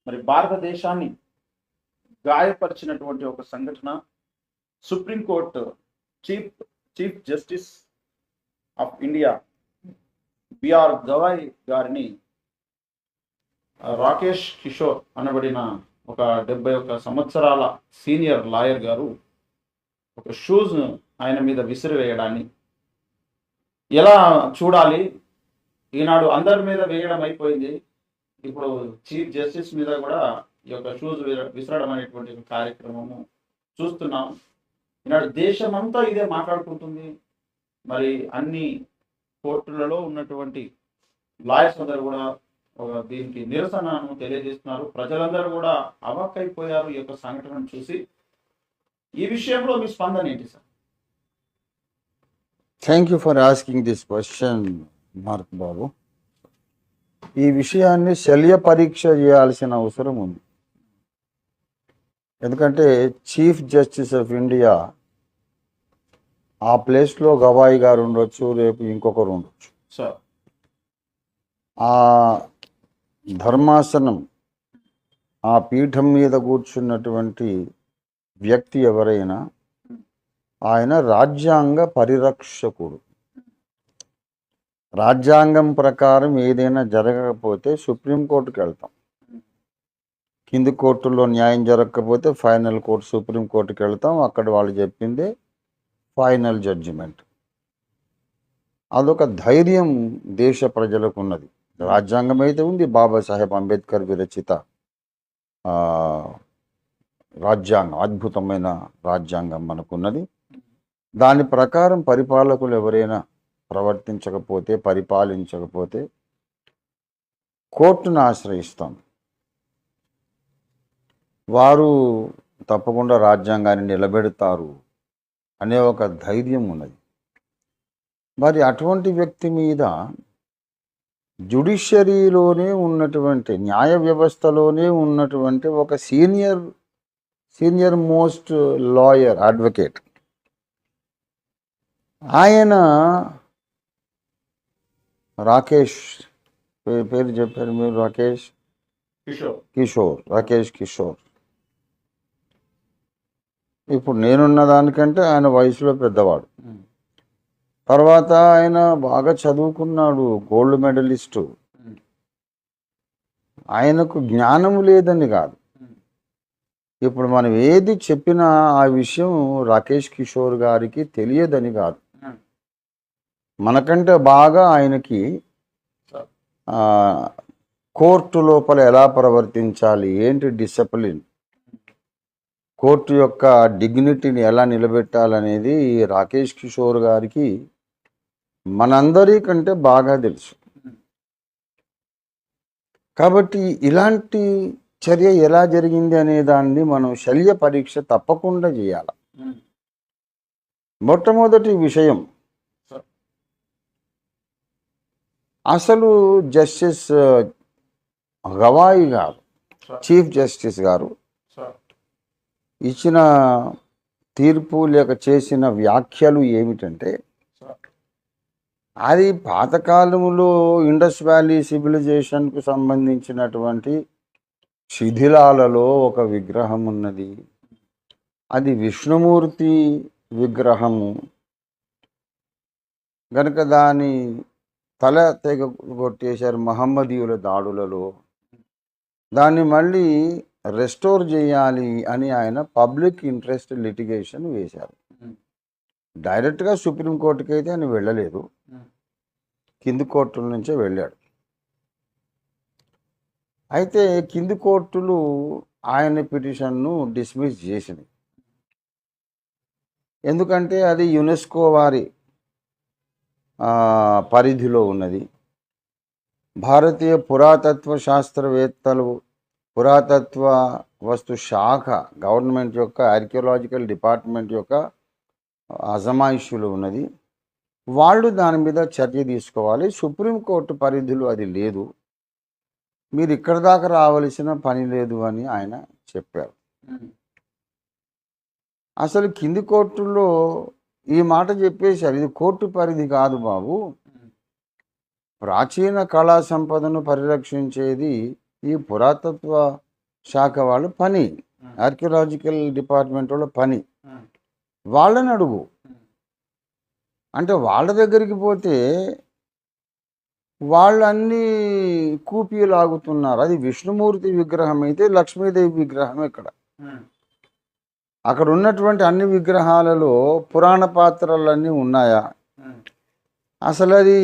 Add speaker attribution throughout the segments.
Speaker 1: మరి భారతదేశాన్ని గాయపరిచినటువంటి ఒక సంఘటన supreme court chief chief justice of India B R గారిని రాకేష్ కిషోర్ అనబడిన ఒక 71 సంవత్సరాల సీనియర్ లాయర్ గారు ఒక షూజ్ ఆయన మీద విసిరివేయడాన్ని ఎలా చూడాలి? ఈనాడు అందరి మీద వేయడం అయిపోయింది, ఇప్పుడు చీఫ్ జస్టిస్ మీద కూడా ఈ యొక్క షూస్ విసరడం అనేటువంటి కార్యక్రమము చూస్తున్నాం. ఈనాడు దేశమంతా ఇదే మాట్లాడుకుంటుంది. మరి అన్ని కోర్టులలో ఉన్నటువంటి లాయర్స్ అందరూ కూడా దీనికి నిరసనను తెలియజేస్తున్నారు. ప్రజలందరూ కూడా అవాక్కైపోయారు ఈ యొక్క సంఘటనను చూసి. ఈ విషయంలో మీ స్పందన ఏంటి sir?
Speaker 2: Thank you for asking this question mark బాబు. ఈ విషయాన్ని శల్య పరీక్ష చేయాల్సిన అవసరం ఉంది. ఎందుకంటే చీఫ్ జస్టిస్ ఆఫ్ ఇండియా ఆ ప్లేస్లో గవాయి గారు ఉండొచ్చు, రేపు ఇంకొకరు ఉండొచ్చు.
Speaker 1: సార్,
Speaker 2: ఆ ధర్మాసనం, ఆ పీఠం మీద కూర్చున్నటువంటి వ్యక్తి ఎవరైనా ఆయన రాజ్యాంగ పరిరక్షకుడు. రాజ్యాంగం ప్రకారం ఏదైనా జరగకపోతే సుప్రీంకోర్టుకి వెళ్తాం. కింది కోర్టుల్లో న్యాయం జరగకపోతే ఫైనల్ కోర్టు సుప్రీంకోర్టుకి వెళ్తాం. అక్కడ వాళ్ళు చెప్పిందే ఫైనల్ జడ్జిమెంట్. అదొక ధైర్యం దేశ ప్రజలకు ఉన్నది. రాజ్యాంగం అయితే ఉంది, బాబాసాహెబ్ అంబేద్కర్ విరచిత రాజ్యాంగం, అద్భుతమైన రాజ్యాంగం మనకున్నది. దాని ప్రకారం పరిపాలకులు ఎవరైనా ప్రవర్తించకపోతే, పరిపాలించకపోతే కోర్టును ఆశ్రయిస్తాం. వారు తప్పకుండా రాజ్యాంగాన్ని నిలబెడతారు అనే ఒక ధైర్యం ఉన్నది. మరి అటువంటి వ్యక్తి మీద జ్యుడిషియరీలోనే ఉన్నటువంటి, న్యాయ వ్యవస్థలోనే ఉన్నటువంటి ఒక సీనియర్ మోస్ట్ లాయర్, అడ్వకేట్, ఆయన రాకేష్, పేరు చెప్పారు మీరు, రాకేష్ కిషోర్. ఇప్పుడు నేనున్న దానికంటే ఆయన వయసులో పెద్దవాడు. తర్వాత ఆయన బాగా చదువుకున్నాడు, గోల్డ్ మెడలిస్టు. ఆయనకు జ్ఞానం లేదని కాదు, ఇప్పుడు మనం ఏది చెప్పినా ఆ విషయం రాకేష్ కిషోర్ గారికి తెలియదని కాదు. మనకంటే బాగా ఆయనకి కోర్టు లోపల ఎలా ప్రవర్తించాలి, ఏంటి డిసిప్లిన్, కోర్టు యొక్క డిగ్నిటీని ఎలా నిలబెట్టాలనేది రాకేష్ కిషోర్ గారికి మనందరికంటే బాగా తెలుసు. కాబట్టి ఇలాంటి చర్య ఎలా జరిగింది అనే దాన్ని మనం శల్య పరీక్ష తప్పకుండా చేయాలి. మొట్టమొదటి విషయం, అసలు జస్టిస్ గవాయి గారు, చీఫ్ జస్టిస్ గారు ఇచ్చిన తీర్పు లేక చేసిన వ్యాఖ్యలు ఏమిటంటే, అది పాతకాలంలో ఇండస్ వ్యాలీ సివిలైజేషన్కు సంబంధించినటువంటి శిథిలాలలో ఒక విగ్రహం ఉన్నది. అది విష్ణుమూర్తి విగ్రహము గనుక దాని తల తెగ కొట్టేశారు మహమ్మదీయుల దాడులలో. దాన్ని మళ్ళీ రెస్టోర్ చేయాలి అని ఆయన పబ్లిక్ ఇంట్రెస్ట్ లిటిగేషన్ వేశారు. డైరెక్ట్గా సుప్రీంకోర్టుకి అయితే ఆయన వెళ్ళలేదు, కింది కోర్టుల నుంచే వెళ్ళాడు. అయితే కింది కోర్టులు ఆయన పిటిషన్ను డిస్మిస్ చేసినాయి. ఎందుకంటే అది యునెస్కో వారి పరిధిలో ఉన్నది. భారతీయ పురాతత్వ శాస్త్రవేత్తలు, పురాతత్వ వస్తు శాఖ, గవర్నమెంట్ యొక్క ఆర్కియాలజికల్ డిపార్ట్మెంట్ యొక్క అజమాయిషులు ఉన్నది. వాళ్ళు దాని మీద చర్య తీసుకోవాలి. సుప్రీంకోర్టు పరిధిలో అది లేదు, మీరు ఇక్కడ దాకా రావాల్సిన పని లేదు అని ఆయన చెప్పారు. అసలు కింది కోర్టుల్లో ఈ మాట చెప్పేశారు, ఇది కోర్టు పరిధి కాదు బాబు, ప్రాచీన కళా సంపదను పరిరక్షించేది ఈ పురాతత్వ శాఖ వాళ్ళ పని, ఆర్కియలాజికల్ డిపార్ట్మెంట్ వాళ్ళ పని. వాళ్ళని అడుగు. అంటే వాళ్ళ దగ్గరికి పోతే వాళ్ళు అన్ని కూపీలు ఆగుతున్నారు. అది విష్ణుమూర్తి విగ్రహం అయితే లక్ష్మీదేవి విగ్రహం ఇక్కడ. అక్కడ ఉన్నటువంటి అన్ని విగ్రహాలలో పురాణ పాత్రలన్నీ ఉన్నాయా? అసలు అది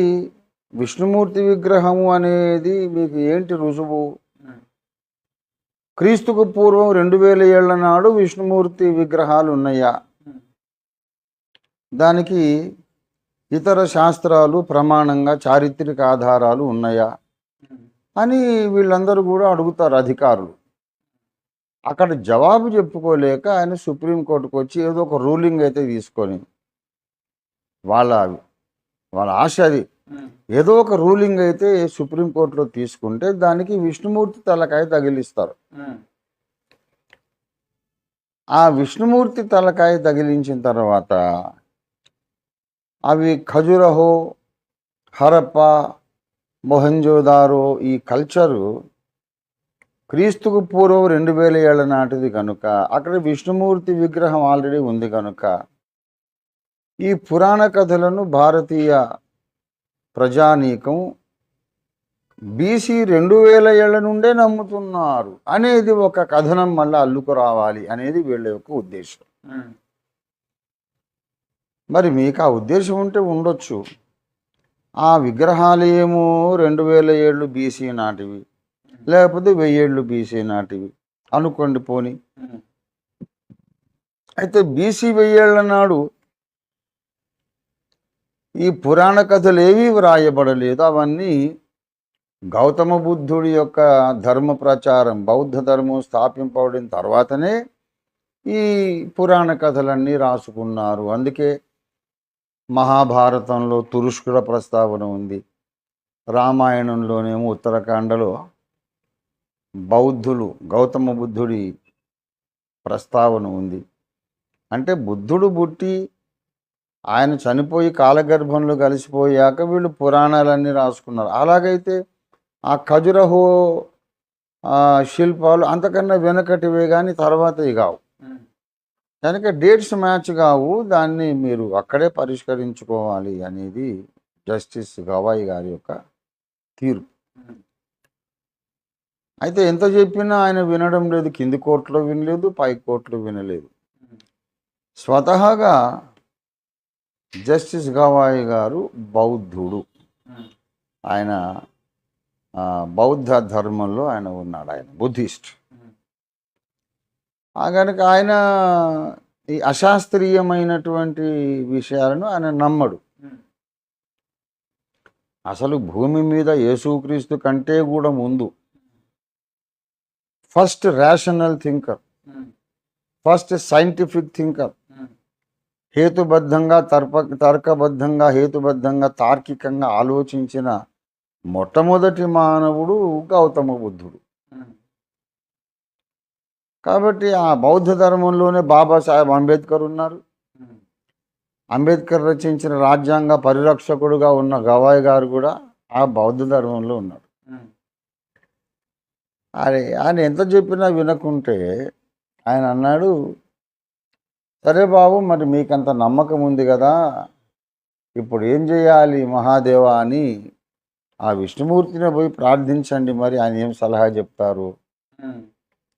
Speaker 2: విష్ణుమూర్తి విగ్రహము అనేది మీకు ఏంటి రుజువు? క్రీస్తుకు పూర్వం 2000 ఏళ్ల నాడు విష్ణుమూర్తి విగ్రహాలు ఉన్నాయా? దానికి ఇతర శాస్త్రాలు ప్రమాణంగా చారిత్రక ఆధారాలు ఉన్నాయా అని వీళ్ళందరూ కూడా అడుగుతారు అధికారులు. అక్కడ జవాబు చెప్పుకోలేక ఆయన సుప్రీంకోర్టుకు వచ్చి ఏదో ఒక రూలింగ్ అయితే తీసుకొని, వాళ్ళ ఆశ అది, ఏదో ఒక రూలింగ్ అయితే సుప్రీంకోర్టులో తీసుకుంటే దానికి విష్ణుమూర్తి తలకాయ తగిలిస్తారు. ఆ విష్ణుమూర్తి తలకాయ తగిలించిన తర్వాత అవి ఖజురహో, హరప్ప, మొహంజోదారో ఈ కల్చరు క్రీస్తుకు పూర్వం 2000 ఏళ్ల నాటిది కనుక అక్కడ విష్ణుమూర్తి విగ్రహం ఆల్రెడీ ఉంది కనుక ఈ పురాణ కథలను భారతీయ ప్రజానీకం బీసీ 2000 ఏళ్ల నుండే నమ్ముతున్నారు అనేది ఒక కథనం మళ్ళీ అల్లుకు రావాలి అనేది వీళ్ళ యొక్క ఉద్దేశం. మరి మీకు ఆ ఉద్దేశం ఉంటే ఉండొచ్చు. ఆ విగ్రహాలు ఏమో 2000 ఏళ్ళు బీసీ నాటివి, లేకపోతే 1000 ఏళ్ళు బీసీ నాటివి అనుకోండి పోని. అయితే బీసీ 1000 ఏళ్ల నాడు ఈ పురాణ కథలు ఏవీ వ్రాయబడలేదు. అవన్నీ గౌతమ బుద్ధుడి యొక్క ధర్మ ప్రచారం, బౌద్ధ ధర్మం స్థాపింపబడిన తర్వాతనే ఈ పురాణ కథలన్నీ రాసుకున్నారు. అందుకే మహాభారతంలో తురుష్కుల ప్రస్తావన ఉంది, రామాయణంలోనేమో ఉత్తరాఖండలో బౌద్ధులు గౌతమ బుద్ధుడి ప్రస్తావన ఉంది. అంటే బుద్ధుడు పుట్టి ఆయన చనిపోయి కాలగర్భంలో కలిసిపోయాక వీళ్ళు పురాణాలన్నీ రాసుకున్నారు. అలాగైతే ఆ ఖజురహో శిల్పాలు అంతకన్నా వెనకటివే కానీ తర్వాతవి కావు కనుక డేట్స్ మ్యాచ్ కావు. దాన్ని మీరు అక్కడే పరిష్కరించుకోవాలి అనేది జస్టిస్ గవాయి గారి యొక్క తీర్పు. అయితే ఎంత చెప్పినా ఆయన వినడం లేదు. కింది కోర్టులో వినలేదు, పై కోర్టులో వినలేదు. స్వతహాగా జస్టిస్ గవాయి గారు బౌద్ధుడు. ఆయన బౌద్ధ ధర్మంలో ఆయన ఉన్నాడు, ఆయన బుద్ధిస్ట్. కనుక ఆయన ఈ అశాస్త్రీయమైనటువంటి విషయాలను ఆయన నమ్మడు. అసలు భూమి మీద యేసుక్రీస్తు కంటే కూడా ముందు first rational thinker, first scientific thinker, హేతుబద్ధంగా తర్కబద్ధంగా హేతుబద్ధంగా తార్కికంగా ఆలోచించిన మొట్టమొదటి మానవుడు గౌతమ బుద్ధుడు. కాబట్టి ఆ బౌద్ధ ధర్మంలోనే బాబాసాహెబ్ అంబేద్కర్ ఉన్నారు. అంబేద్కర్ రచించిన రాజ్యాంగ పరిరక్షకుడుగా ఉన్న గవాయి గారు కూడా ఆ బౌద్ధ ధర్మంలో ఉన్నారు. అరే ఆయన ఎంత చెప్పినా వినకుంటే ఆయన అన్నాడు, సరే బాబు, మరి మీకంత నమ్మకం ఉంది కదా, ఇప్పుడు ఏం చేయాలి మహాదేవా అని ఆ విష్ణుమూర్తిని పోయి ప్రార్థించండి, మరి ఆయన ఏం సలహా చెప్తారు,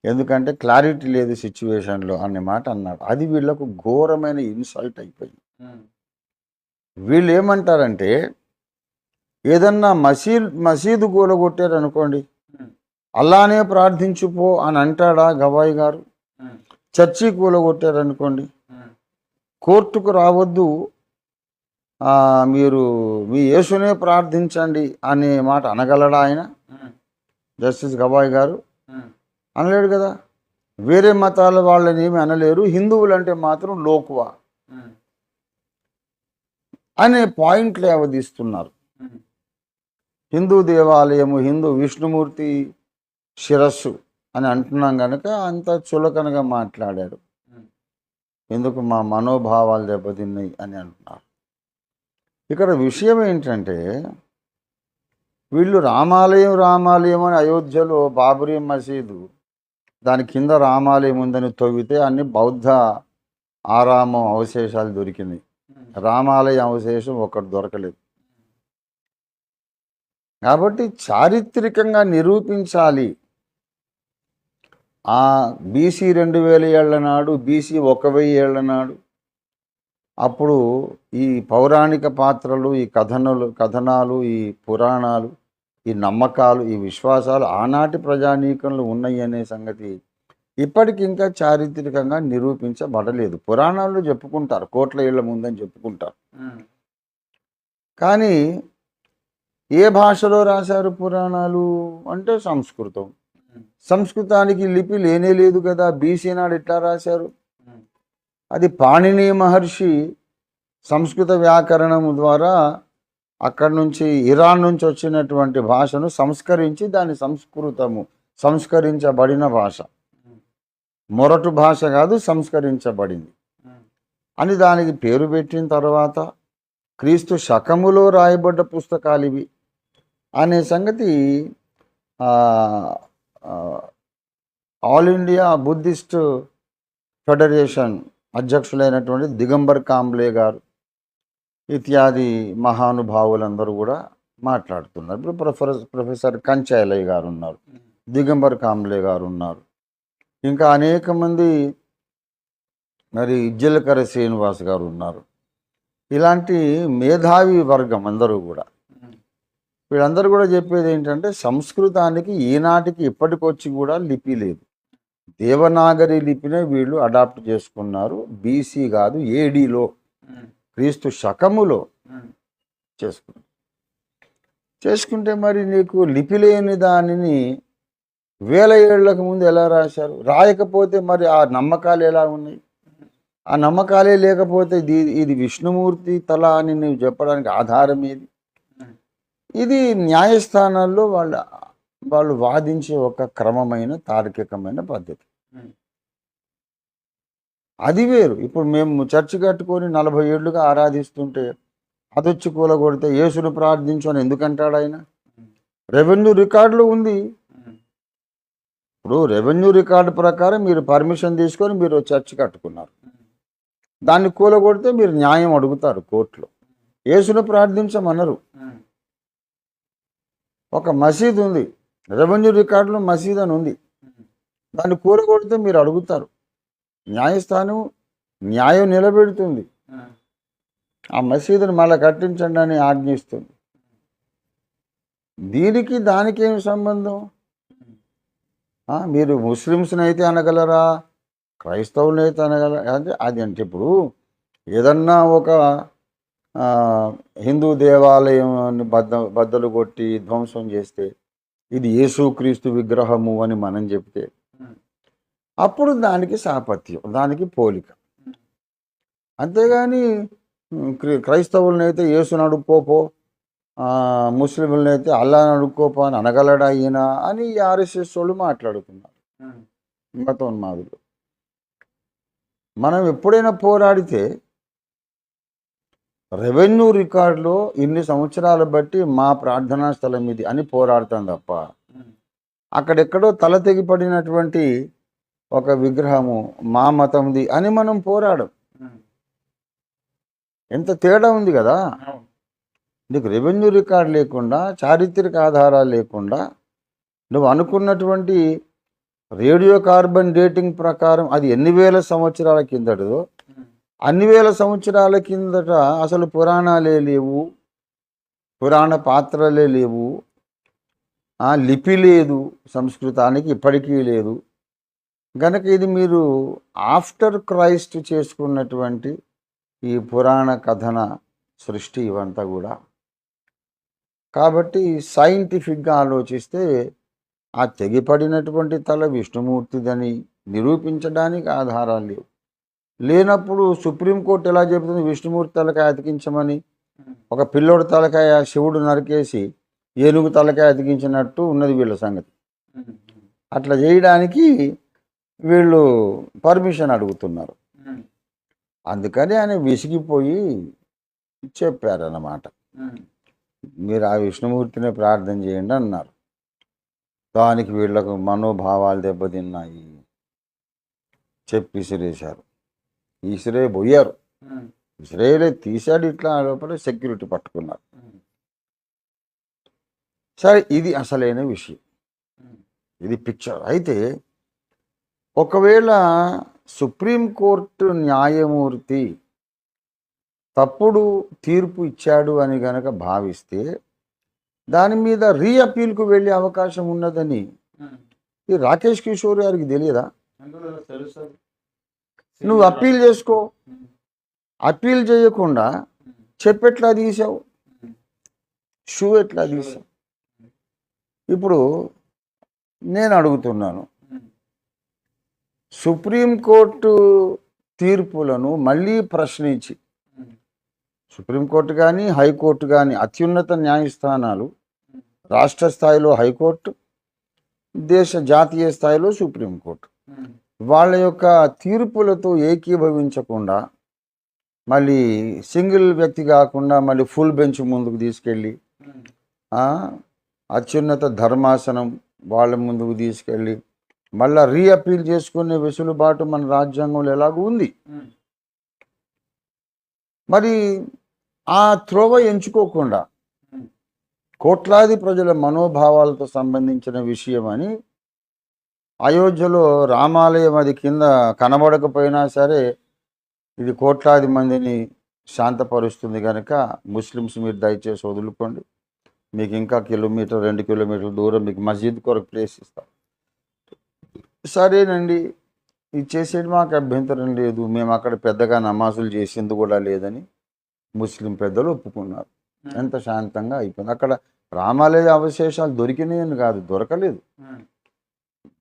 Speaker 2: ఎందుకంటే క్లారిటీ లేదు సిచ్యువేషన్లో అనే మాట అన్నాడు. అది వీళ్ళకు ఘోరమైన ఇన్సల్ట్ అయిపోయింది. వీళ్ళు ఏమంటారంటే ఏదన్నా మసీదు కూలగొట్టారనుకోండి, అల్లానే ప్రార్థించుపో అని అంటాడా గవాయి గారు? చర్చి కూలగొట్టారనుకోండి, కోర్టుకు రావద్దు, మీరు మీ యేసునే ప్రార్థించండి అనే మాట అనగలడా ఆయన? జస్టిస్ గవాయి గారు అనలేడు కదా. వేరే మతాల వాళ్ళని ఏమి అనలేరు, హిందువులంటే మాత్రం లోకువా అనే పాయింట్లు అవధిస్తున్నారు. హిందూ దేవాలయము, హిందూ విష్ణుమూర్తి శిరస్సు అని అంటున్నాం కనుక అంత చులకనగా మాట్లాడారు, ఎందుకు మా మనోభావాలు దెబ్బతిన్నాయి అని అంటున్నారు. ఇక్కడ విషయం ఏంటంటే వీళ్ళు రామాలయం అని అయోధ్యలో బాబరీ మసీదు దాని కింద రామాలయం ఉందని తవ్వితే అన్ని బౌద్ధ ఆరామం అవశేషాలు దొరికినాయి. రామాలయం అవశేషం ఒకటి దొరకలేదు. కాబట్టి చారిత్రకంగా నిరూపించాలి. ఆ బీసీ 2000 ఏళ్ల నాడు, బీసీ 1000 ఏళ్ల నాడు అప్పుడు ఈ పౌరాణిక పాత్రలు, ఈ కథనాలు, ఈ పురాణాలు, ఈ నమ్మకాలు, ఈ విశ్వాసాలు ఆనాటి ప్రజానీకంలో ఉన్నాయి అనే సంగతి ఇప్పటికి ఇంకా చారిత్రకంగా నిరూపించబడలేదు. పురాణాల్లో చెప్పుకుంటారు, కోట్ల ఏళ్ల ముందని చెప్పుకుంటారు. కానీ ఏ భాషలో రాశారు పురాణాలు అంటే సంస్కృతం. సంస్కృతానికి లిపి లేనే లేదు కదా. బీసీ నాడు ఎట్లా రాశారు? అది పాణిని మహర్షి సంస్కృత వ్యాకరణం ద్వారా అక్కడి నుంచి ఇరాన్ నుంచి వచ్చినటువంటి భాషను సంస్కరించి దాని సంస్కరించబడిన భాష, మొరటు భాష కాదు, సంస్కరించబడింది అని దానికి పేరు పెట్టిన తర్వాత క్రీస్తు శకములో రాయబడ్డ పుస్తకాలు ఇవి అనే సంగతి ఆల్ ఇండియా బుద్ధిస్ట్ ఫెడరేషన్ అధ్యక్షులైనటువంటి దిగంబర్ కాంబ్లే గారు ఇత్యాది మహానుభావులందరూ కూడా మాట్లాడుతున్నారు. ఇప్పుడు ప్రొఫెసర్ కంచాయలయ్య గారు ఉన్నారు, దిగంబర్ కాంబ్లే గారు ఉన్నారు, ఇంకా అనేక మంది, మరి ఇజ్జలకర శ్రీనివాస్ గారు ఉన్నారు. ఇలాంటి మేధావి వర్గం అందరూ కూడా, వీళ్ళందరూ కూడా చెప్పేది ఏంటంటే సంస్కృతానికి ఈనాటికి ఇప్పటికొచ్చి కూడా లిపి లేదు. దేవనాగరి లిపినే వీళ్ళు అడాప్ట్ చేసుకున్నారు. బీసీ కాదు, ఏడీలో, క్రీస్తు శకములో చేసుకుంటే మరి నీకు లిపి లేని దానిని 1000 ఏళ్లకు ముందు ఎలా రాశారు? రాయకపోతే మరి ఆ నమ్మకాలు ఎలా ఉన్నాయి? ఆ నమ్మకాలే లేకపోతే ఇది విష్ణుమూర్తి తల అని నువ్వు చెప్పడానికి ఆధారం ఏది? ఇది న్యాయస్థానాల్లో వాళ్ళు వాదించే ఒక క్రమమైన తార్కికమైన పద్ధతి. అది వేరు. ఇప్పుడు మేము చర్చి కట్టుకొని 40 ఏళ్ళుగా ఆరాధిస్తుంటే అదొచ్చి కూలగొడితే యేసును ప్రార్థించు అని ఎందుకంటాడు ఆయన? రెవెన్యూ రికార్డులో ఉంది. ఇప్పుడు రెవెన్యూ రికార్డు ప్రకారం మీరు పర్మిషన్ తీసుకొని మీరు చర్చి కట్టుకున్నారు, దాన్ని కూలగొడితే మీరు న్యాయం అడుగుతారు కోర్టులో. యేసును ప్రార్థించమన్నారు. ఒక మసీద్ ఉంది, రెవెన్యూ రికార్డులో మసీద్ అని ఉంది, దాన్ని కూలగొడితే మీరు అడుగుతారు. న్యాయస్థానం న్యాయం నిలబెడుతుంది, ఆ మసీదుని మళ్ళీ కట్టించండి అని ఆజ్ఞిస్తుంది. దీనికి దానికి ఏమి సంబంధం? మీరు ముస్లిమ్స్ని అయితే అనగలరా, క్రైస్తవుని అయితే అనగలరా? అది అంటే ఇప్పుడు ఏదన్నా ఒక హిందూ దేవాలయాన్ని బద్దలు కొట్టి ధ్వంసం చేస్తే ఇది యేసుక్రీస్తు విగ్రహము అని మనం చెప్తే అప్పుడు దానికి సాపత్యం, దానికి పోలిక. అంతేగాని క్రైస్తవులని అయితే యేసుని అడుక్కోపో, ముస్లింలని అయితే అల్లాని అడుక్కోపో అని అనగలడా ఈయన అని ఆర్ఎస్ఎస్ వాళ్ళు మాట్లాడుతున్నారు, మతోన్మాదులు. మనం ఎప్పుడైనా పోరాడితే రెవెన్యూ రికార్డులో ఇన్ని సంవత్సరాలు బట్టి మా ప్రార్థనా స్థలం ఇది అని పోరాడతాం తప్ప అక్కడెక్కడో తల తెగిపడినటువంటి ఒక విగ్రహము మా మతంది అని మనం పోరాడం. ఎంత తేడా ఉంది కదా. నీకు రెవెన్యూ రికార్డు లేకుండా, చారిత్రక ఆధారాలు లేకుండా నువ్వు అనుకున్నటువంటి రేడియో కార్బన్ డేటింగ్ ప్రకారం అది ఎన్ని వేల సంవత్సరాల కిందటదో అన్ని వేల సంవత్సరాల కిందట అసలు పురాణాలే లేవు, పురాణ పాత్రలే లేవు, లిపి లేదు, సంస్కృతానికి ఇప్పటికీ లేదు. గనక ఇది మీరు ఆఫ్టర్ క్రైస్ట్ చేసుకున్నటువంటి ఈ పురాణ కథన సృష్టి ఇవంతా కూడా. కాబట్టి సైంటిఫిక్గా ఆలోచిస్తే ఆ తెగిపడినటువంటి తల విష్ణుమూర్తిదని నిరూపించడానికి ఆధారాలు లేవు. లేనప్పుడు సుప్రీంకోర్టు ఎలా చెబుతుంది? విష్ణుమూర్తి తలకాయ అతికించమని. ఒక పిల్లోడి తలకాయ శివుడు నరికేసి ఏనుగు తలకాయ అతికించినట్టు ఉన్నది వీళ్ళ సంగతి. అట్లా చేయడానికి వీళ్ళు పర్మిషన్ అడుగుతున్నారు. అందుకని ఆయన విసిగిపోయి చెప్పారన్నమాట, మీరు ఆ విష్ణుమూర్తిని ప్రార్థన చేయండి అన్నారు. దానికి వీళ్ళకు మనోభావాలు దెబ్బతిన్నాయి. చెప్పి విసిరేశారు. విసిరే పోయారు, విసిరేయలే, తీశాడు. ఇట్లా లోపల సెక్యూరిటీ పట్టుకున్నారు. సరే, ఇది అసలైన విషయం, ఇది పిక్చర్. అయితే ఒకవేళ సుప్రీంకోర్టు న్యాయమూర్తి తప్పుడు తీర్పు ఇచ్చాడు అని గనక భావిస్తే దాని మీద రీఅపీల్కు వెళ్ళే అవకాశం ఉన్నదని ఈ రాకేష్ కిషోర్ గారికి తెలియదా? నువ్వు అప్పీల్ చేసుకో, అప్పీల్ చేయకుండా చెప్పెట్లా తీసావు, షూ ఎట్లా తీసావు? ఇప్పుడు నేను అడుగుతున్నాను, సుప్రీంకోర్టు తీర్పులను మళ్ళీ ప్రశ్నించి, సుప్రీంకోర్టు కానీ హైకోర్టు కానీ అత్యున్నత న్యాయస్థానాలు, రాష్ట్ర స్థాయిలో హైకోర్టు, జాతీయ స్థాయిలో సుప్రీంకోర్టు, వాళ్ళ యొక్క తీర్పులతో ఏకీభవించకుండా మళ్ళీ సింగిల్ వ్యక్తి కాకుండా మళ్ళీ ఫుల్ బెంచ్ ముందుకు తీసుకెళ్ళి అత్యున్నత ధర్మాసనం వాళ్ళ ముందుకు తీసుకెళ్ళి మళ్ళీ రీఅపీల్ చేసుకునే వెసులుబాటు మన రాజ్యాంగంలో ఎలాగూ ఉంది. మరి ఆ త్రోవ ఎంచుకోకుండా కోట్లాది ప్రజల మనోభావాలతో సంబంధించిన విషయం అని అయోధ్యలో రామాలయం అది కింద కనబడకపోయినా సరే ఇది కోట్లాది మందిని శాంతపరుస్తుంది కనుక ముస్లిమ్స్ మీరు దయచేసి వదులుకోండి, మీకు ఇంకా 1-2 కిలోమీటర్ల దూరం మీకు మస్జిద్ కొరకు ప్లేస్ ఇస్తాం. సరేనండి, ఇది చేసేది మాకు అభ్యంతరం లేదు, మేము అక్కడ పెద్దగా నమాజులు చేసింది కూడా లేదని ముస్లిం పెద్దలు ఒప్పుకున్నారు. ఎంత శాంతంగా అయిపోయింది. అక్కడ రామాలయ అవశేషాలు దొరికినాయని కాదు, దొరకలేదు,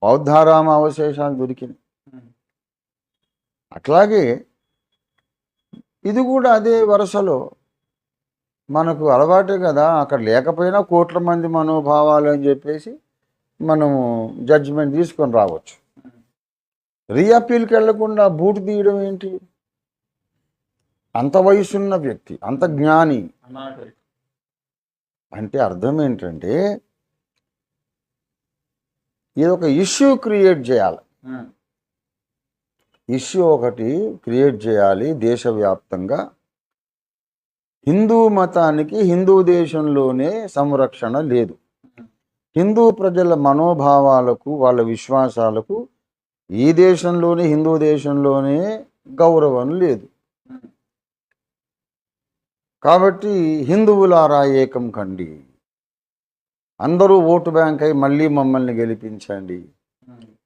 Speaker 2: బౌద్ధారామ అవశేషాలు దొరికినాయి. అట్లాగే ఇది కూడా అదే వరుసలో మనకు అలవాటే కదా, అక్కడ లేకపోయినా కోట్ల మంది మనోభావాలు అని చెప్పేసి మనము జడ్జిమెంట్ తీసుకొని రావచ్చు. రీఅపీల్కి వెళ్లకుండా బూటు తీయడం ఏంటి? అంత వయసున్న వ్యక్తి, అంత జ్ఞాని అంటే అర్థం ఏంటంటే ఇది ఒక ఇష్యూ క్రియేట్ చేయాలి, ఇష్యూ ఒకటి క్రియేట్ చేయాలి దేశవ్యాప్తంగా. హిందూ మతానికి హిందూ దేశంలోనే సంరక్షణ లేదు, హిందూ ప్రజల మనోభావాలకు వాళ్ళ విశ్వాసాలకు ఈ దేశంలోనే హిందూ దేశంలోనే గౌరవం లేదు. కాబట్టి హిందువులారా ఏకం కండి, అందరూ ఓటు బ్యాంక్ అయి మళ్ళీ మమ్మల్ని గెలిపించండి,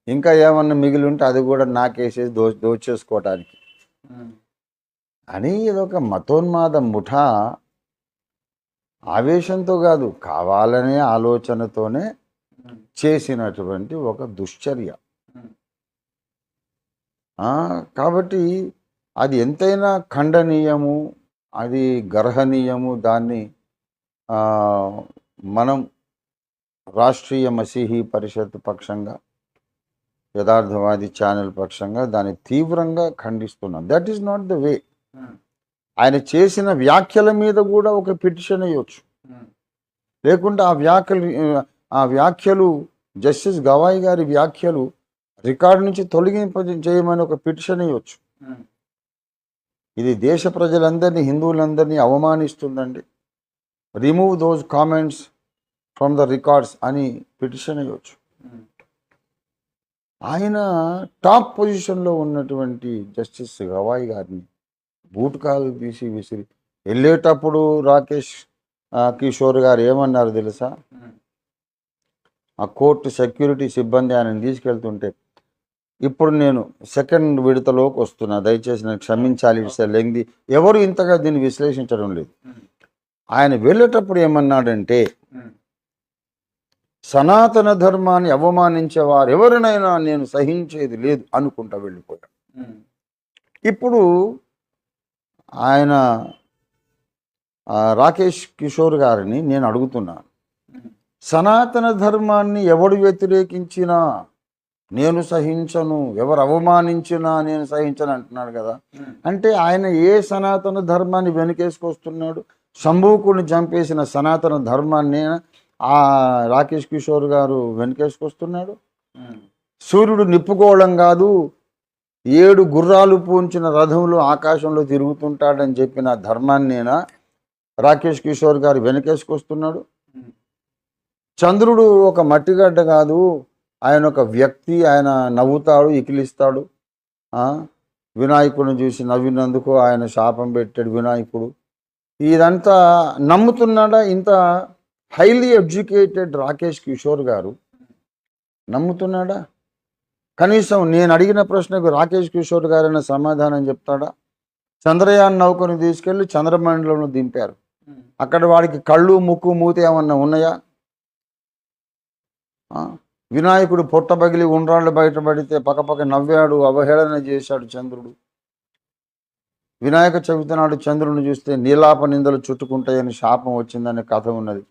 Speaker 2: ఇంకా ఏమన్నా మిగిలి ఉంటే అది కూడా నాకేసేసి దోచేసుకోవటానికి అని ఇదొక మతోన్మాద ముఠా ఆవేశంతో కాదు, కావాలనే ఆలోచనతోనే చేసినటువంటి ఒక దుశ్చర్య. కాబట్టి అది ఎంతైనా ఖండనీయము, అది గర్హనీయము. దాన్ని మనం రాష్ట్రీయ మసీహీ పరిషత్ పక్షంగా, యథార్థవాది ఛానల్ పక్షంగా దాన్ని తీవ్రంగా ఖండిస్తున్నాం. That is not the way. ఆయన చేసిన వ్యాఖ్యల మీద కూడా ఒక పిటిషన్ వేయవచ్చు, లేకుంటే ఆ వ్యాఖ్యలు జస్టిస్ గవాయి గారి వ్యాఖ్యలు రికార్డు నుంచి చేయమని ఒక పిటిషన్ వేయవచ్చు. ఇది దేశ ప్రజలందరినీ, హిందువులందరినీ అవమానిస్తుందండి, remove those comments from the records అని పిటిషన్ వేయవచ్చు. ఆయన టాప్ పొజిషన్లో ఉన్నటువంటి జస్టిస్ గవాయి గారిని బూట్కాలు తీసి విసిరి వెళ్ళేటప్పుడు రాకేష్ కిషోర్ గారు ఏమన్నారు తెలుసా? ఆ కోర్టు సెక్యూరిటీ సిబ్బంది ఆయనను తీసుకెళ్తుంటే, ఇప్పుడు నేను సెకండ్ విడతలోకి వస్తున్నా, దయచేసి నేను క్షమించాలి, ఇట్స్ లెంగ్ది. ఎవరు ఇంతగా దీన్ని విశ్లేషించడం లేదు. ఆయన వెళ్ళేటప్పుడు ఏమన్నాడంటే, సనాతన ధర్మాన్ని అవమానించే వారు ఎవరినైనా నేను సహించేది లేదు అనుకుంటా వెళ్ళిపోయాడు. ఇప్పుడు ఆయన రాకేష్ కిషోర్ గారిని నేను అడుగుతున్నాను, సనాతన ధర్మాన్ని ఎవడు వ్యతిరేకించినా నేను సహించను, ఎవరు అవమానించినా నేను సహించను అంటున్నాడు కదా. అంటే ఆయన ఏ సనాతన ధర్మాన్ని వెనుకేసుకొస్తున్నాడు? శంభూకుడిని చంపేసిన సనాతన ధర్మాన్ని ఆ రాకేష్ కిషోర్ గారు వెనుకేసుకొస్తున్నాడు. సూర్యుడు నిప్పుకోవడం కాదు, 7 గుర్రాలు పూంచిన రథంలో ఆకాశంలో తిరుగుతుంటాడని చెప్పిన ధర్మాన్నేనా రాకేష్ కిషోర్ గారు వెనకేసుకొస్తున్నాడు? చంద్రుడు ఒక మట్టిగడ్డ కాదు, ఆయన ఒక వ్యక్తి. ఆయన నవ్వుతాడు, ఇకిలిస్తాడు. వినాయకుడిని చూసి నవ్వినందుకు ఆయన శాపం పెట్టాడు వినాయకుడు. ఇదంతా నమ్ముతున్నాడా? ఇంత హైలీ ఎడ్యుకేటెడ్ రాకేష్ కిషోర్ గారు నమ్ముతున్నాడా? కనీసం నేను అడిగిన ప్రశ్నకు రాకేష్ కిషోర్ గారైనా సమాధానం చెప్తాడా? చంద్రయాన్ నౌకను తీసుకెళ్ళి చంద్రమండలంలో దింపారు. అక్కడ వాడికి కళ్ళు, ముక్కు, మూత ఏమన్నా ఉన్నాయా? వినాయకుడు పొట్ట పగిలి ఉండ్రాళ్ళు బయటపడితే పక్కపక్క నవ్వాడు, అవహేళన చేశాడు చంద్రుడు. వినాయక చవితి నాడు చంద్రుడిని చూస్తే నీలాప నిందలు చుట్టుకుంటాయని శాపం వచ్చిందనే కథ ఉన్నది.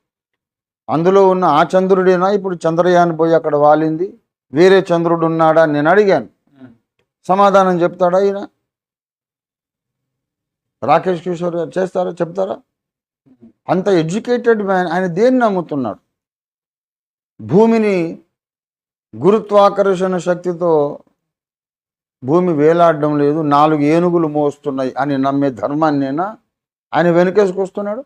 Speaker 2: అందులో ఉన్న ఆ చంద్రుడేనా ఇప్పుడు చంద్రయాన్ పోయి అక్కడ వాలింది? వేరే చంద్రుడు ఉన్నాడా నేను అడిగాను. సమాధానం చెప్తాడా ఈయన? రాకేష్ కిషోర్ గారు చేస్తారా? చెప్తారా? అంత ఎడ్యుకేటెడ్ మ్యాన్. ఆయన దేన్ని నమ్ముతున్నాడు? భూమిని గురుత్వాకర్షణ శక్తితో భూమి వేలాడడం లేదు, 4 ఏనుగులు మోస్తున్నాయి అని నమ్మే ధర్మాన్నేనా ఆయన వెనుకేసుకొస్తున్నాడు?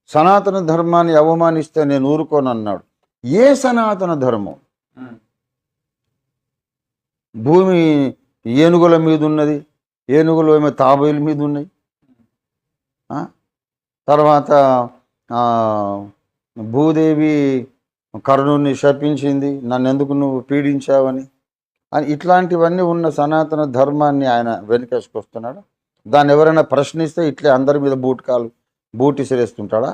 Speaker 2: సనాతన ధర్మాన్ని అవమానిస్తే నేను ఊరుకోనన్నాడు. ఏ సనాతన ధర్మం? భూమి ఏనుగుల మీద ఉన్నది, ఏనుగులు ఏమో తాబేల మీద ఉన్నాయి. తర్వాత భూదేవి కర్ణుని శపించింది, నన్ను ఎందుకు నువ్వు పీడించావని. అని ఇట్లాంటివన్నీ ఉన్న సనాతన ధర్మాన్ని ఆయన వెనుకేసుకొస్తున్నాడు. దాన్ని ఎవరైనా ప్రశ్నిస్తే ఇట్లే అందరి మీద బూటి సిరేస్తుంటాడా?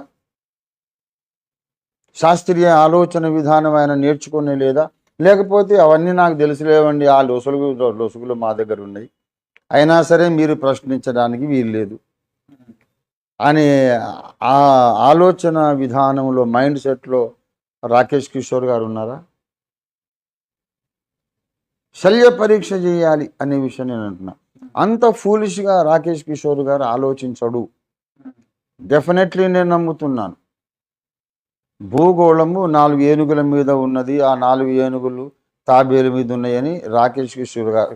Speaker 2: శాస్త్రీయ ఆలోచన విధానం ఆయన నేర్చుకునే లేదా? లేకపోతే అవన్నీ నాకు తెలుసులేవండి, ఆ లొసుగులు మా దగ్గర ఉన్నాయి, అయినా సరే మీరు ప్రశ్నించడానికి వీల్లేదు అనే ఆ ఆలోచన విధానంలో, మైండ్ సెట్లో రాకేష్ కిషోర్ గారు ఉన్నారా? శల్య పరీక్ష చేయాలి అనే విషయం నేను అంటున్నా. అంత ఫూలిష్గా రాకేష్ కిషోర్ గారు ఆలోచించడు. డెఫినెట్లీ నేను నమ్ముతున్నాను. భూగోళము 4 ఏనుగుల మీద ఉన్నది, ఆ 4 ఏనుగులు తాబేలు మీద ఉన్నాయని రాకేష్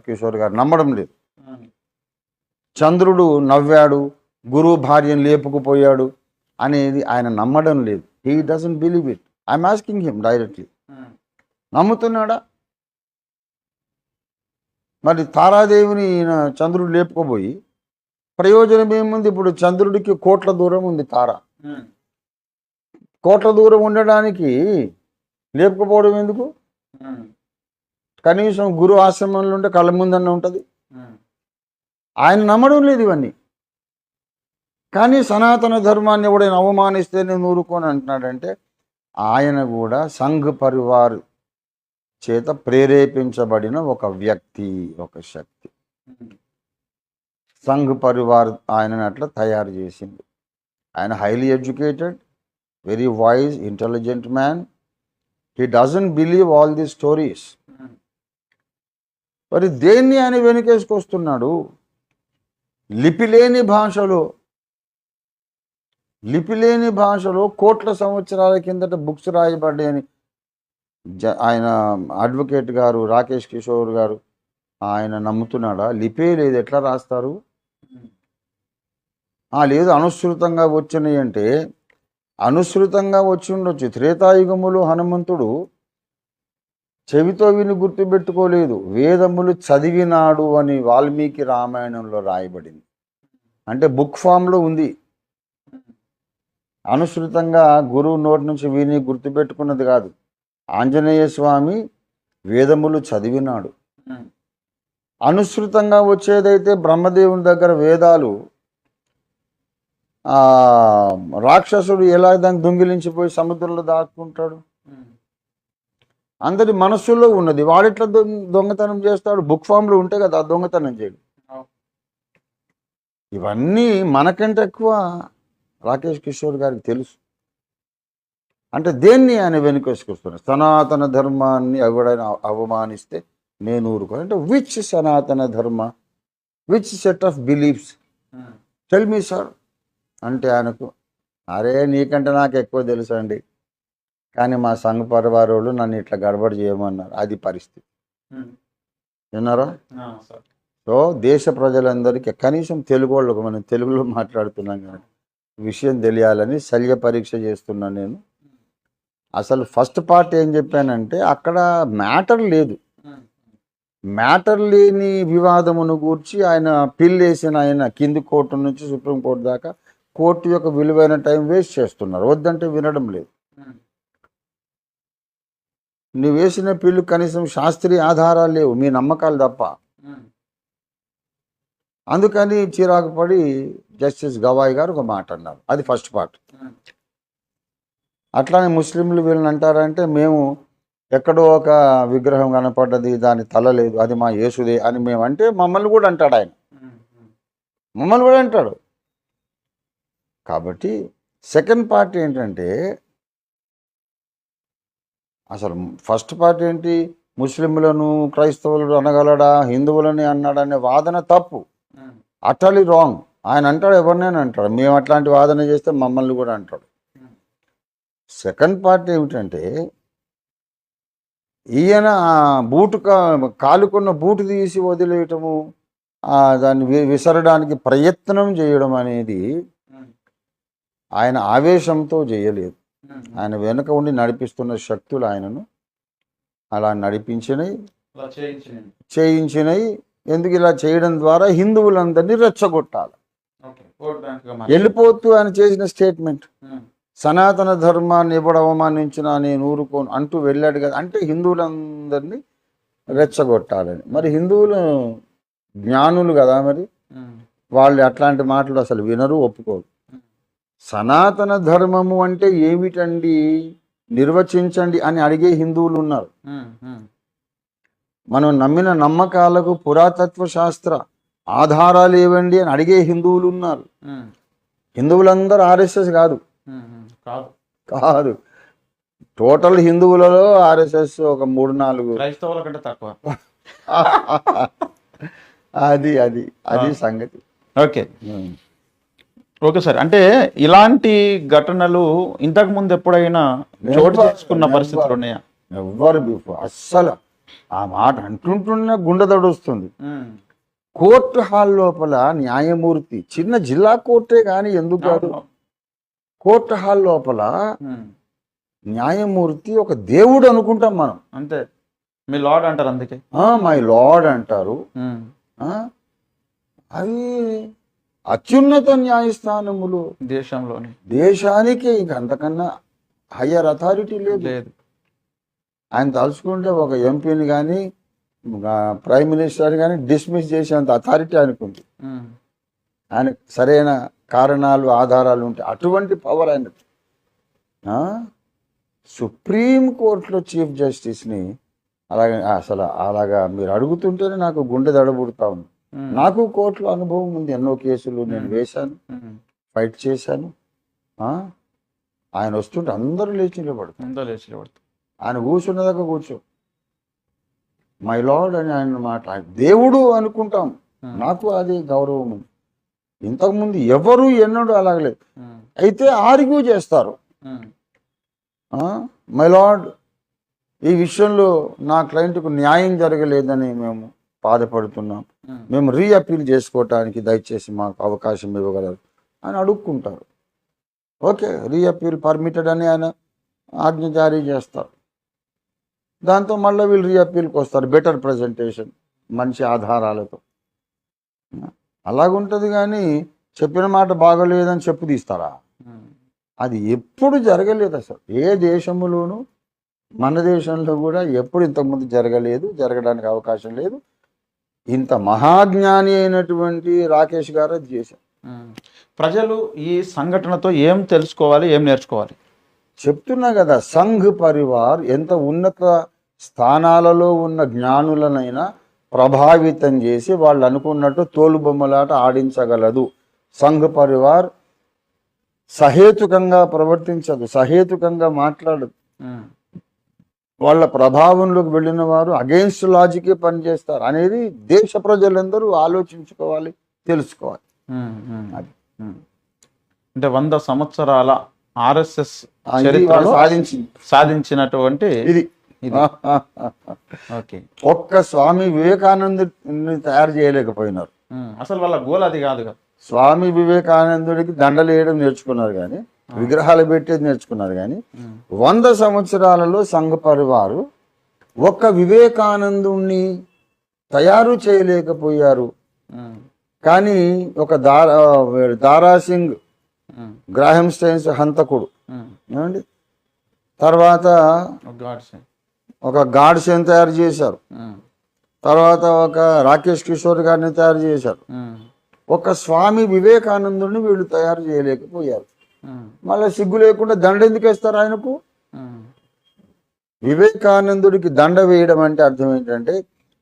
Speaker 2: కిషోర్ గారు నమ్మడం లేదు. చంద్రుడు నవ్వాడు, గురువు భార్యను లేపుకుపోయాడు అనేది ఆయన నమ్మడం లేదు. He doesn't believe it. I'm asking him directly. నమ్ముతున్నాడా? మరి తారాదేవిని చంద్రుడు లేపుకోబోయి ప్రయోజనం ఏముంది? ఇప్పుడు చంద్రుడికి కోట్ల దూరం ఉంది తార. కోట్ల దూరం ఉండడానికి లేపుకపోవడం ఎందుకు? కనీసం గురు ఆశ్రమంలో ఉంటే కళ్ళ ముందన్న ఉంటుంది. ఆయన నమ్మడం లేదు ఇవన్నీ. కానీ సనాతన ధర్మాన్ని ఎవడైనా అవమానిస్తే నేను ఊరుకొని అంటున్నాడంటే ఆయన కూడా సంఘ్ పరివార్ చేత ప్రేరేపించబడిన ఒక వ్యక్తి, ఒక శక్తి. సంఘ్ పరివార్ ఆయనని అట్లా తయారు చేసింది. ఆయన highly educated, very wise, intelligent man. He doesn't believe all the stories. మరి దేన్ని ఆయన వెనుకేసుకొస్తున్నాడు? లిపిలేని భాషలో కోట్ల సంవత్సరాల కిందట బుక్స్ రాయబడ్డాయని ఆయన అడ్వకేట్ గారు రాకేష్ కిషోర్ గారు ఆయన నమ్ముతున్నాడా? లిపే లేదు, ఎట్లా రాస్తారు? లేదు అనుసృతంగా వచ్చినాయి అంటే అనుసృతంగా వచ్చి ఉండొచ్చు. త్రేతాయుగములో హనుమంతుడు చెవితో విని గుర్తుపెట్టుకోలేదు, వేదములు చదివినాడు అని వాల్మీకి రామాయణంలో రాయబడింది. అంటే బుక్ ఫామ్లో ఉంది. అనుసృతంగా గురువు నోటి నుంచి విని గుర్తుపెట్టుకున్నది కాదు. ఆంజనేయ స్వామి వేదములు చదివినాడు. అనుసృతంగా వచ్చేదైతే బ్రహ్మదేవుని దగ్గర వేదాలు, రాక్షసుడు ఎలా దాన్ని దొంగిలించిపోయి సముద్రంలో దాక్కుంటాడు? అందరి మనస్సులో ఉన్నది. వాడెట్లా దొంగతనం చేస్తాడు? బుక్ ఫామ్లో ఉంటే కదా దొంగతనం చేయడు. ఇవన్నీ మనకంటే ఎక్కువ రాకేష్ కిషోర్ గారికి తెలుసు. అంటే దేన్ని ఆయన వెనుకేసుకొస్తున్నాడు? సనాతన ధర్మాన్ని ఎవడైనా అవమానిస్తే నేను ఊరుకో అంటే విచ్ సనాతన ధర్మ, which set of beliefs, tell me sir అంటే ఆయనకు అరే నీకంటే నాకు ఎక్కువ తెలుసు అండి, కానీ మా సంఘ పరివారోళ్ళు నన్ను ఇట్లా గడబడి చేయమన్నారు. అది పరిస్థితి. విన్నారా?
Speaker 1: సార్.
Speaker 2: సో దేశ ప్రజలందరికీ కనీసం తెలుగు వాళ్ళకు, మనం తెలుగులో మాట్లాడుతున్నాం కానీ విషయం తెలియాలని శల్య పరీక్ష చేస్తున్నాను నేను. అసలు ఫస్ట్ పార్ట్ ఏం చెప్పానంటే అక్కడ మ్యాటర్ లేదు. మ్యాటర్ లేని వివాదమును గూర్చి ఆయన పిల్లేసిన ఆయన కింది కోర్టు నుంచి సుప్రీంకోర్టు దాకా కోర్టు యొక్క విలువైన టైం వేస్ట్ చేస్తున్నారు. వద్దంటే వినడం లేదు. నువ్వు వేసిన పిల్లు కనీసం శాస్త్రీయ ఆధారాలు లేవు, మీ నమ్మకాలు తప్ప. అందుకని చిరాకు పడి జస్టిస్ గవాయ్ గారు ఒక మాట అన్నారు. అది ఫస్ట్ పార్ట్. అట్లానే ముస్లింలు వీళ్ళని అంటారంటే మేము ఎక్కడో ఒక విగ్రహం కనపడ్డది, దాని తల లేదు, అది మా యేసుదే అని మేము అంటే మమ్మల్ని కూడా అంటాడు ఆయన. మమ్మల్ని కూడా అంటాడు. కాబట్టి సెకండ్ పార్ట్ ఏంటంటే అసలు ఫస్ట్ పార్ట్ ఏంటి, ముస్లింలను క్రైస్తవులను అనగలడా, హిందువులని అన్నాడనే వాదన తప్పు, అటలీ రాంగ్. ఆయన అంటాడు, ఎవరినైనా అంటాడు. మేము అట్లాంటి వాదన చేస్తే మమ్మల్ని కూడా అంటాడు. సెకండ్ పార్ట్ ఏమిటంటే ఈయన బూటు కాలుకున్న బూటు తీసి వదిలేయటము, దాన్ని విసరడానికి ప్రయత్నం చేయడం అనేది ఆయన ఆవేశంతో చేయలేదు. ఆయన వెనుక ఉండి నడిపిస్తున్న శక్తులు ఆయనను అలా నడిపించినవి, చేయించినవి. ఎందుకు ఇలా చేయడం ద్వారా హిందువులందరినీ రెచ్చగొట్టాలి. వెళ్ళిపోతూ ఆయన చేసిన స్టేట్మెంట్, సనాతన ధర్మాన్ని ఎవడు అవమానించినా నేను ఊరుకోను అంటూ వెళ్ళాడు కదా. అంటే హిందువులందరినీ రెచ్చగొట్టాలని. మరి హిందువులు జ్ఞానులు కదా, మరి వాళ్ళు అట్లాంటి మాటలు అసలు వినరు, ఒప్పుకోరు. సనాతన ధర్మము అంటే ఏమిటండి, నిర్వచించండి అని అడిగే హిందువులు ఉన్నారు. మనం నమ్మిన నమ్మకాలకు పురాతత్వ శాస్త్ర ఆధారాలు ఏవండి అని అడిగే హిందువులు ఉన్నారు. హిందువులందరూ ఆర్ఎస్ఎస్ కాదు, కాదు. టోటల్ హిందువులలో ఆర్ఎస్ఎస్ ఒక 3-4
Speaker 1: క్రైస్తవుల కంటే తక్కువ.
Speaker 2: అది అది అది సంగతి.
Speaker 1: Okay okay sir. అంటే ఇలాంటి ఘటనలు ఇంతకు ముందు ఎప్పుడైనా చోటు చేసుకున్న పరిస్థితులు ఉన్నాయా?
Speaker 2: ఎవ్వరు అస్సలు ఆ మాట అంటుంటున్న గుండె దడొస్తుంది. కోర్టు హాల్ లోపల న్యాయమూర్తి, చిన్న జిల్లా కోర్టే కానీ ఎందుకు కాదు, కోర్టు హాల్ లోపల న్యాయమూర్తి ఒక దేవుడు అనుకుంటాం మనం.
Speaker 1: అంతే, మీ లార్డ్ అంటారు. అందుకే
Speaker 2: మై లార్డ్ అంటారు. అవి అత్యున్నత న్యాయస్థానములు
Speaker 1: దేశంలోని,
Speaker 2: దేశానికి ఇంక అంతకన్నా హయ్యర్ అథారిటీ లేదు. ఆయన తలుచుకుంటే ఒక ఎంపీని కానీ ప్రైమ్ మినిస్టర్ కానీ డిస్మిస్ చేసేంత అథారిటీ ఆయనకుంది. ఆయన సరైన కారణాలు ఆధారాలు ఉంటే అటువంటి పవర్ ఆయనకి. సుప్రీం కోర్టులో చీఫ్ జస్టిస్ని అలాగే అసలు అలాగా మీరు అడుగుతుంటేనే నాకు గుండె దడబుడుతూ ఉంది. నాకు కోర్టులో అనుభవం ఉంది, ఎన్నో కేసులు నేను వేశాను, ఫైట్ చేశాను. ఆయన వస్తుంటే అందరూ లేచి నిలబడతారు. ఆయన కూర్చున్నదాకా కూర్చో, మై లార్డ్ అని ఆయన మాట, దేవుడు అనుకుంటాం. నాకు అది గౌరవం ఉంది. ఇంతకుముందు ఎవరు ఎన్నడూ అలాగలేదు. అయితే ఆర్గ్యూ చేస్తారు, మై లార్డ్ ఈ విషయంలో నా క్లయింట్కు న్యాయం జరగలేదని మేము బాధపడుతున్నాం, మేము రీఅపీల్ చేసుకోవటానికి దయచేసి మాకు అవకాశం ఇవ్వగలరు అని అడుక్కుంటారు. ఓకే, రీఅపీల్ పర్మిటెడ్ అని ఆయన ఆజ్ఞ జారీ చేస్తారు. దాంతో మళ్ళీ వీళ్ళు రీఅపీల్కి వస్తారు, బెటర్ ప్రజెంటేషన్, మంచి ఆధారాలతో. అలాగుంటుంది. కానీ చెప్పిన మాట బాగోలేదని చెప్పు తీస్తారా? అది ఎప్పుడు జరగలేదు అసలు ఏ దేశంలోనూ. మన దేశంలో కూడా ఎప్పుడు ఇంతకుముందు జరగలేదు, జరగడానికి అవకాశం లేదు. ఇంత మహాజ్ఞాని అయినటువంటి రాకేష్ గారు అది చేశారు.
Speaker 1: ప్రజలు ఈ సంఘటనతో ఏం తెలుసుకోవాలి, ఏం నేర్చుకోవాలి?
Speaker 2: చెప్తున్నా కదా, సంఘ్ పరివార్ ఎంత ఉన్నత స్థానాలలో ఉన్న జ్ఞానులనైనా ప్రభావితం చేసి వాళ్ళు అనుకున్నట్టు తోలుబొమ్మలాట ఆడించగలదు. సంఘ్ పరివార్ సహేతుకంగా ప్రవర్తించదు, సహేతుకంగా మాట్లాడదు. వాళ్ళ ప్రభావంలోకి వెళ్ళిన వారు అగెయిన్స్ట్ లాజికే పనిచేస్తారు అనేది దేశ ప్రజలందరూ ఆలోచించుకోవాలి, తెలుసుకోవాలి.
Speaker 1: అంటే 100 సంవత్సరాల ఆర్ఎస్ఎస్
Speaker 2: సాధించినటువంటి
Speaker 1: ఇది ఇది. ఓకే.
Speaker 2: ఒక్క స్వామి వివేకానందుని తయారు చేయలేకపోయినారు.
Speaker 1: అసలు వాళ్ళ గోల్ అది కాదు కదా.
Speaker 2: స్వామి వివేకానందుడికి దండలు వేయడం నేర్చుకున్నారు కానీ, విగ్రహాలు పెట్టేది నేర్చుకున్నారు కానీ, 100 సంవత్సరాలలో సంఘ పరివారు ఒక్క వివేకానందుణ్ణి తయారు చేయలేకపోయారు. కానీ ఒక దారాసింగ్ గ్రాహం స్టైన్స్ హంతకుడు ఏమండి, తర్వాత ఒక గాడ్సేన్ తయారు చేశారు, తర్వాత ఒక రాకేష్ కిషోర్ గారిని తయారు చేశారు. ఒక స్వామి వివేకానందుడిని వీళ్ళు తయారు చేయలేకపోయారు. మళ్ళీ సిగ్గు లేకుండా దండ ఎందుకు వేస్తారు ఆయనకు? వివేకానందుడికి దండ వేయడం అంటే అర్థం ఏంటంటే,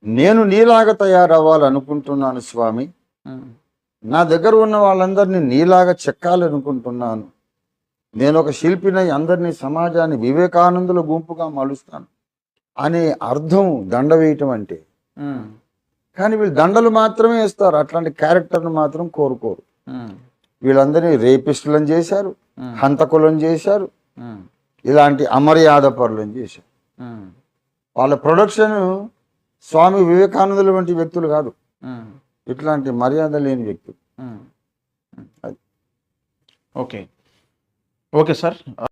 Speaker 2: నేను నీలాగా తయారవ్వాలనుకుంటున్నాను స్వామి, నా దగ్గర ఉన్న వాళ్ళందరినీ నీలాగా చెక్కాలనుకుంటున్నాను, నేను ఒక శిల్పినై అందరినీ సమాజాన్ని వివేకానందుల గుంపుగా మలుస్తాను అనే అర్థం దండ వేయటం అంటే. కానీ వీళ్ళు దండలు మాత్రమే వేస్తారు, అట్లాంటి క్యారెక్టర్ను మాత్రం కోరుకోరు. వీళ్ళందరినీ రేపిస్టులను చేశారు, హంతకులను చేశారు, ఇలాంటి అమర్యాద పరులను చేశారు. వాళ్ళ ప్రొడక్షన్ స్వామి వివేకానందుల వంటి వ్యక్తులు కాదు, ఇట్లాంటి మర్యాద లేని వ్యక్తులు.
Speaker 1: Okay okay sir.